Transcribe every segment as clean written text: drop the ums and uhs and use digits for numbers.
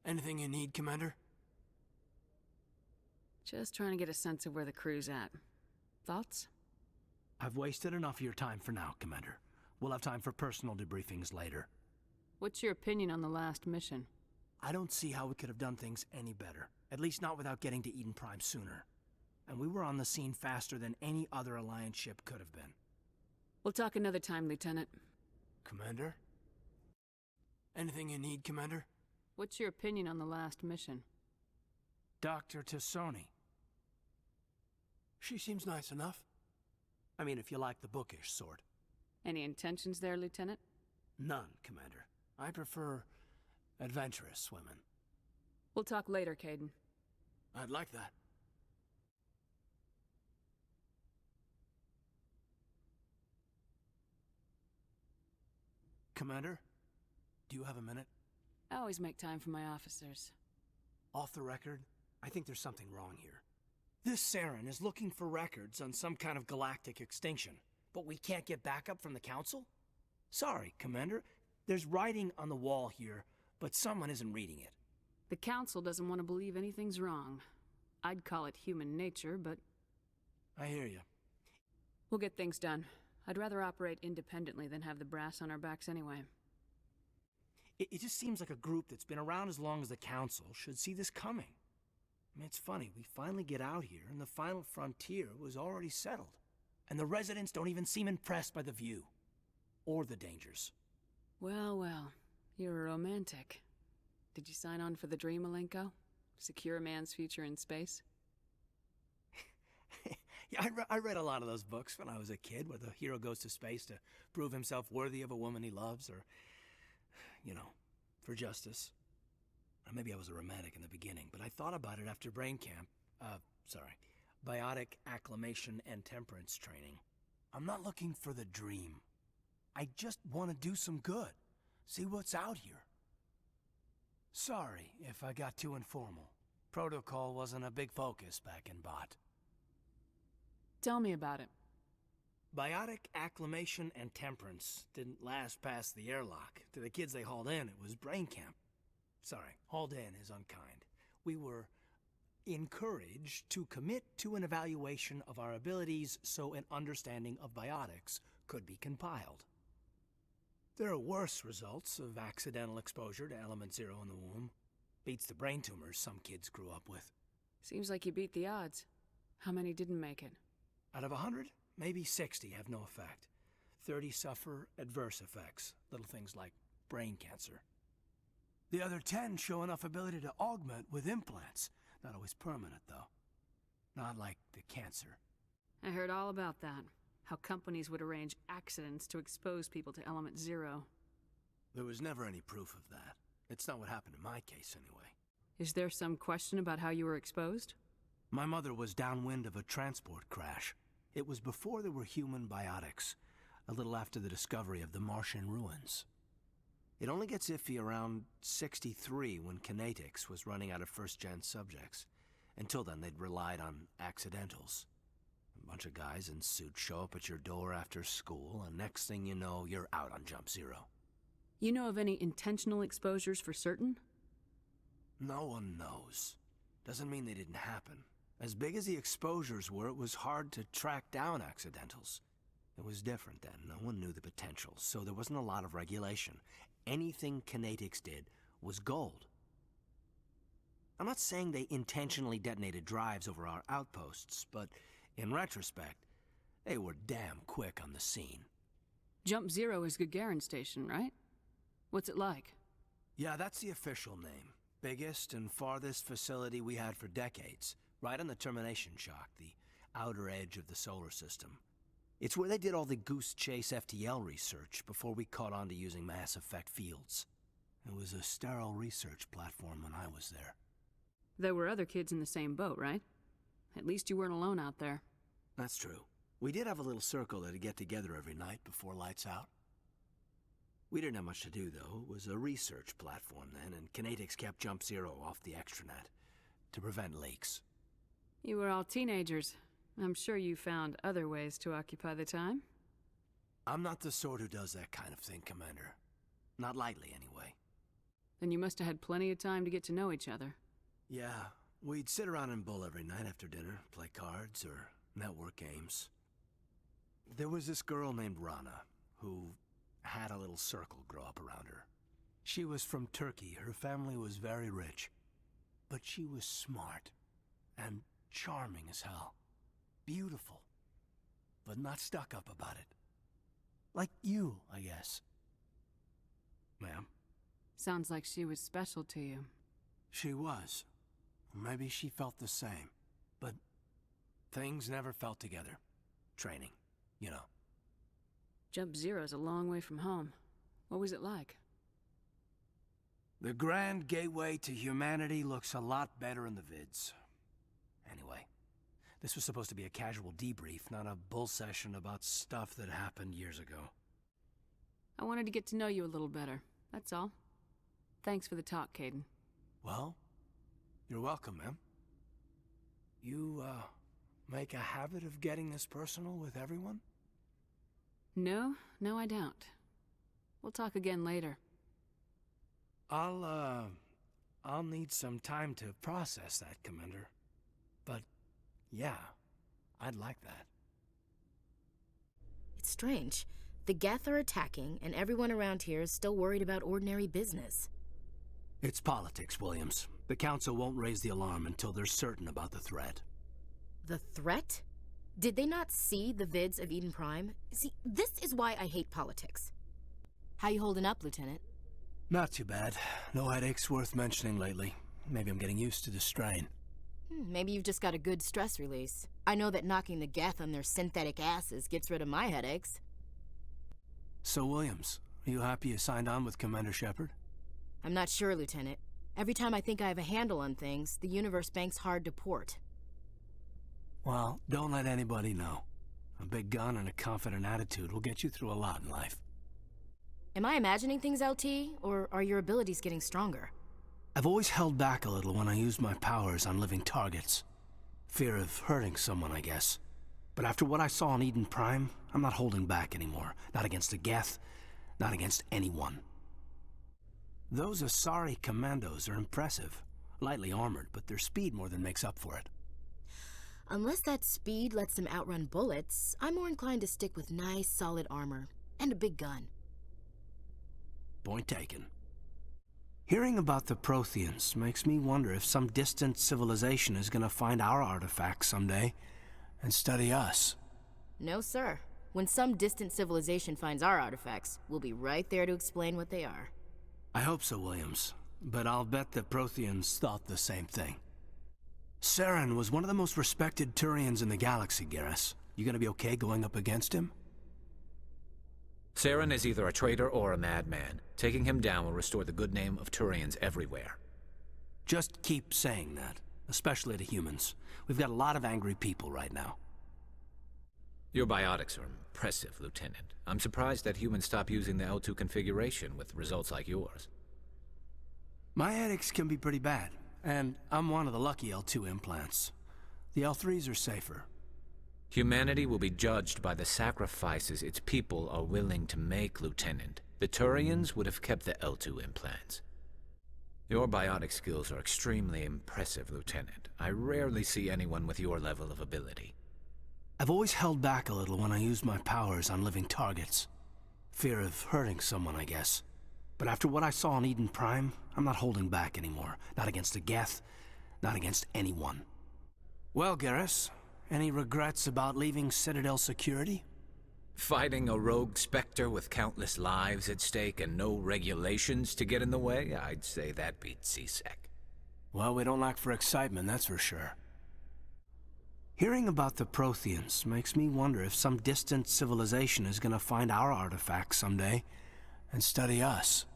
Anything you need, Commander? Just trying to get a sense of where the crew's at. Thoughts? I've wasted enough of your time for now, Commander. We'll have time for personal debriefings later. What's your opinion on the last mission? I don't see how we could have done things any better. At least not without getting to Eden Prime sooner. And we were on the scene faster than any other Alliance ship could have been. We'll talk another time, Lieutenant. Commander? Anything you need, Commander? What's your opinion on the last mission? Dr. Tassoni. She seems nice enough. I mean, if you like the bookish sort. Any intentions there, Lieutenant? None, Commander. I prefer adventurous women. We'll talk later, Kaidan. I'd like that. Commander, do you have a minute? I always make time for my officers. Off the record, I think there's something wrong here. This Saren is looking for records on some kind of galactic extinction, but we can't get backup from the Council? Sorry, Commander. There's writing on the wall here, but someone isn't reading it. The Council doesn't want to believe anything's wrong. I'd call it human nature, but... I hear you. We'll get things done. I'd rather operate independently than have the brass on our backs anyway. It just seems like a group that's been around as long as the Council should see this coming. I mean, it's funny, we finally get out here, and the final frontier was already settled. And the residents don't even seem impressed by the view. Or the dangers. Well, well. You're a romantic. Did you sign on for the dream, Malenko? Secure a man's future in space? Yeah, I read a lot of those books when I was a kid, where the hero goes to space to prove himself worthy of a woman he loves, or, you know, for justice. Or maybe I was a romantic in the beginning, but I thought about it after brain camp. Biotic acclimation and temperance training. I'm not looking for the dream. I just want to do some good. See what's out here. Sorry if I got too informal. Protocol wasn't a big focus back in Bot. Tell me about it. Biotic acclimation and temperance didn't last past the airlock. To the kids they hauled in, it was brain camp. Sorry, hauled in is unkind. We were encouraged to commit to an evaluation of our abilities so an understanding of biotics could be compiled. There are worse results of accidental exposure to Element Zero in the womb. Beats the brain tumors some kids grew up with. Seems like you beat the odds. How many didn't make it? Out of 100, maybe 60 have no effect. 30 suffer adverse effects, little things like brain cancer. The other 10 show enough ability to augment with implants. Not always permanent, though. Not like the cancer. I heard all about that. How companies would arrange accidents to expose people to Element Zero. There was never any proof of that. It's not what happened in my case, anyway. Is there some question about how you were exposed? My mother was downwind of a transport crash. It was before there were human biotics, a little after the discovery of the Martian ruins. It only gets iffy around 63 when Kinetics was running out of first-gen subjects. Until then, they'd relied on accidentals. A bunch of guys in suits show up at your door after school, and next thing you know, you're out on Jump Zero. You know of any intentional exposures for certain? No one knows. Doesn't mean they didn't happen. As big as the exposures were, it was hard to track down accidentals. It was different then. No one knew the potential, so there wasn't a lot of regulation. Anything Kinetics did was gold. I'm not saying they intentionally detonated drives over our outposts, but in retrospect, they were damn quick on the scene. Jump Zero is Gagarin Station, right? What's it like? Yeah, that's the official name. Biggest and farthest facility we had for decades. Right on the termination shock, the outer edge of the solar system. It's where they did all the Goose Chase FTL research before we caught on to using mass effect fields. It was a sterile research platform when I was there. There were other kids in the same boat, right? At least you weren't alone out there. That's true. We did have a little circle that'd get together every night before lights out. We didn't have much to do, though. It was a research platform then, and Kinetics kept Jump Zero off the extranet to prevent leaks. You were all teenagers. I'm sure you found other ways to occupy the time. I'm not the sort who does that kind of thing, Commander. Not lightly, anyway. Then you must have had plenty of time to get to know each other. Yeah, we'd sit around and bull every night after dinner, play cards or network games. There was this girl named Rana, who had a little circle grow up around her. She was from Turkey. Her family was very rich. But she was smart and charming as hell. Beautiful, but not stuck up about it. Like you, I guess. Ma'am? Sounds like she was special to you. She was. Maybe she felt the same. But things never felt together. Training, you know. Jump Zero's a long way from home. What was it like? The grand gateway to humanity looks a lot better in the vids. Anyway, this was supposed to be a casual debrief, not a bull session about stuff that happened years ago. I wanted to get to know you a little better, that's all. Thanks for the talk, Kaidan. Well, you're welcome, ma'am. You, make a habit of getting this personal with everyone? No, I don't. We'll talk again later. I'll need some time to process that, Commander. But, yeah, I'd like that. It's strange. The Geth are attacking, and everyone around here is still worried about ordinary business. It's politics, Williams. The Council won't raise the alarm until they're certain about the threat. The threat? Did they not see the vids of Eden Prime? See, this is why I hate politics. How you holding up, Lieutenant? Not too bad. No headaches worth mentioning lately. Maybe I'm getting used to the strain. Maybe you've just got a good stress release. I know that knocking the Geth on their synthetic asses gets rid of my headaches. So, Williams, are you happy you signed on with Commander Shepard? I'm not sure, Lieutenant. Every time I think I have a handle on things, the universe bank's hard to port. Well, don't let anybody know. A big gun and a confident attitude will get you through a lot in life. Am I imagining things, LT, or are your abilities getting stronger? I've always held back a little when I use my powers on living targets. Fear of hurting someone, I guess. But after what I saw on Eden Prime, I'm not holding back anymore. Not against a Geth, not against anyone. Those Asari commandos are impressive. Lightly armored, but their speed more than makes up for it. Unless that speed lets them outrun bullets, I'm more inclined to stick with nice, solid armor. And a big gun. Point taken. Hearing about the Protheans makes me wonder if some distant civilization is gonna find our artifacts someday and study us. No, sir. When some distant civilization finds our artifacts, we'll be right there to explain what they are. I hope so, Williams. But I'll bet the Protheans thought the same thing. Saren was one of the most respected Turians in the galaxy, Garrus. You gonna be okay going up against him? Saren is either a traitor or a madman. Taking him down will restore the good name of Turians everywhere. Just keep saying that, especially to humans. We've got a lot of angry people right now. Your biotics are impressive, Lieutenant. I'm surprised that humans stop using the L2 configuration with results like yours. My headaches can be pretty bad, and I'm one of the lucky L2 implants. The L3s are safer. Humanity will be judged by the sacrifices its people are willing to make, Lieutenant. The Turians would have kept the L2 implants. Your biotic skills are extremely impressive, Lieutenant. I rarely see anyone with your level of ability. I've always held back a little when I use my powers on living targets. Fear of hurting someone, I guess. But after what I saw on Eden Prime, I'm not holding back anymore. Not against a Geth, not against anyone. Well, Garrus, any regrets about leaving Citadel security? Fighting a rogue Spectre with countless lives at stake and no regulations to get in the way? I'd say that beats C-Sec. Well, we don't lack for excitement, that's for sure. Hearing about the Protheans makes me wonder if some distant civilization is gonna find our artifacts someday and study us.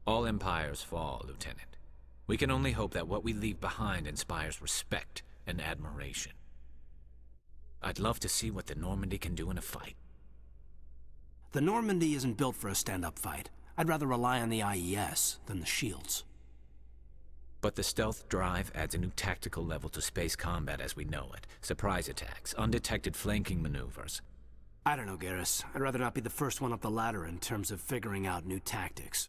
All empires fall, Lieutenant. We can only hope that what we leave behind inspires respect and admiration. I'd love to see what the Normandy can do in a fight. The Normandy isn't built for a stand-up fight. I'd rather rely on the IES than the shields. But the stealth drive adds a new tactical level to space combat as we know it. Surprise attacks, undetected flanking maneuvers. I don't know, Garrus. I'd rather not be the first one up the ladder in terms of figuring out new tactics.